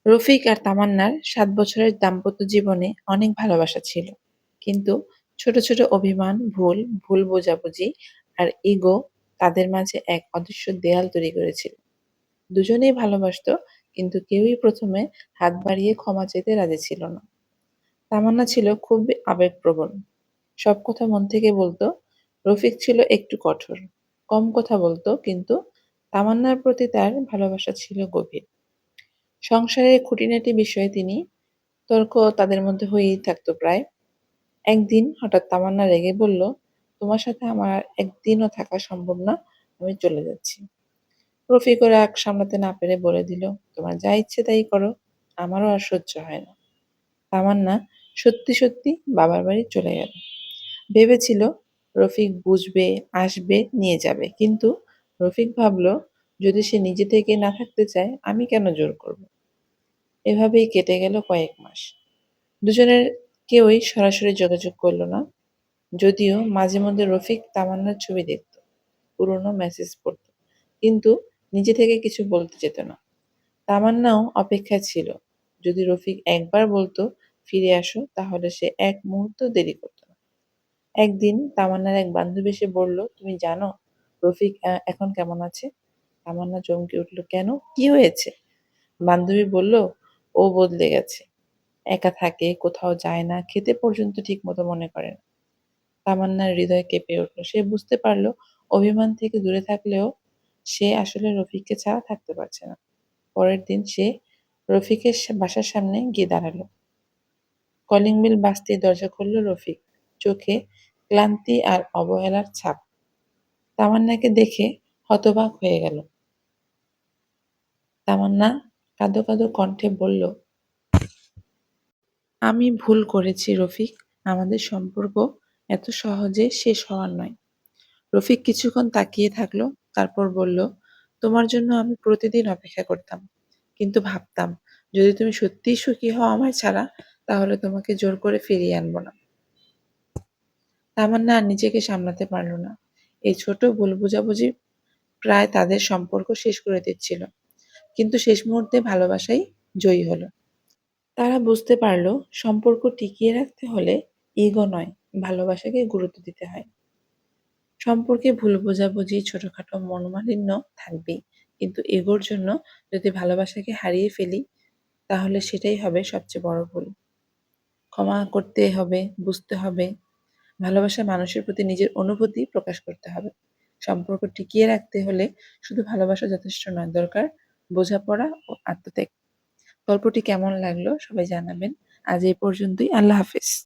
রফিক আর তামান্নার ৭ বছরের দাম্পত্য জীবনে অনেক ভালোবাসা ছিল। কিন্তু ছোট, ছোট অভিমান, ভুল বোঝাবুঝি আর ইগো তাদের মাঝে এক অদৃশ্য দেয়াল তৈরি করেছিল। দুজনেই ভালোবাসতো, কিন্তু কেউই ১ম এ হাত বাড়িয়ে ক্ষমা চাইতে রাজি ছিল না। তামান্না ছিল খুবই আবেগপ্রবণ। সব কথা মন থেকে বলতো। রফিক ছিল একটু কঠোর। কম কথা বলতো, কিন্তু তামান্নার প্রতি তার ভালোবাসা ছিল গভীর। সংসারের খুঁটিনাটি বিষয়ে তর্ক তাদের মধ্যে হয়েই থাকতো প্রায়। একদিন হঠাৎ তামান্না রেগে বলল, "তোমার সাথে আমার আর একদিনও থাকা সম্ভব না। আমি চলে যাচ্ছি।" রফিকও রাগ সামলাতে না পেরে বলে দিল, "তোমার যা ইচ্ছে তাই করো। আমারও আর সহ্য হয় না।" তামান্না সত্যি, সত্যি বাবার বাড়ি চলে গেল। ভেবেছিল রফিক বুঝবে, আসবে, নিয়ে যাবে। কিন্তু রফিক ভাবল, যদি সে নিজে থেকে না থাকতে চায়, আমি কেন জোর করব? এভাবেই কেটে গেল কয়েক মাস। দুজনের কেউই সরাসরি যোগাযোগ করল না। যদিও মাঝে মধ্যে রফিক তামান্নার ছবি দেখত, পুরনো মেসেজ পড়ত, কিন্তু নিজে থেকে কিছু বলতে যেত না। তামান্নাও অপেক্ষায় ছিল। যদি রফিক একবার বলতো, "ফিরে আসো", তাহলে সে এক মুহূর্ত দেরি করত না। একদিন তামান্নার এক বান্ধবী এসে বলল, "তুমি জানো রফিক এখন কেমন আছে?" তামান্না চমকে উঠল, "কেন? কি হয়েছে?" বান্ধবী বলল, "ও বদলে গেছে। একা থাকে, কোথাও যায় না, খেতে পর্যন্ত ঠিকমতো মনে করে না।" তামান্নার হৃদয় কেঁপে উঠল। সে বুঝতে পারল, অভিমান থেকে দূরে থাকলেও সে আসলে রফিককে ছাড়া থাকতে পারছে না। পরের দিন সে রফিকের বাসার সামনে গিয়ে দাঁড়ালো। কলিং বেল বাজতেই দরজা খুলল রফিক। চোখে ক্লান্তি আর অবহেলার ছাপ। তামান্নাকে দেখে হতবাক হয়ে গেল। তামান্না কাঁদো কাঁদো কণ্ঠে বলল, "আমি ভুল করেছি রফিক। আমাদের সম্পর্ক এত সহজে শেষ হওয়ার নয়।" রফিক কিছুক্ষণ তাকিয়ে থাকলো। তারপর বলল, "তোমার জন্য আমি প্রতিদিন অপেক্ষা করতাম। কিন্তু ভাবতাম, যদি তুমি সত্যিই সুখী হও আমায় ছাড়া, তাহলে তোমাকে জোর করে ফিরিয়ে আনবো না।" তামান্না আর নিজেকে সামলাতে পারল না। এই ছোট ভুল বোঝাবুঝি প্রায় তাদের সম্পর্ক শেষ করে দিচ্ছিল। কিন্তু শেষ মুহূর্তে ভালোবাসাই জয়ী হলো। তারা বুঝতে পারল, সম্পর্ক টিকিয়ে রাখতে হলে ইগো নয়, ভালোবাসাকে গুরুত্ব দিতে হয়। সম্পর্কে ভুল বোঝাবুঝি, ছোটখাটো মনোমালিন্য থাকবেই। কিন্তু ইগোর জন্য যদি ভালোবাসাকে হারিয়ে ফেলি, তাহলে সেটাই হবে সবচেয়ে বড় ভুল। ক্ষমা করতে হবে, বুঝতে হবে, ভালোবাসা মানুষের প্রতি নিজের অনুভূতি প্রকাশ করতে হবে। সম্পর্ক টিকিয়ে রাখতে হলে শুধু ভালোবাসা যথেষ্ট নয়, দরকার বোঝাপড়া ও আত্মত্যাগ। গল্পটি কেমন লাগলো সবাই জানাবেন। আজ এই পর্যন্তই। আল্লাহ হাফেজ।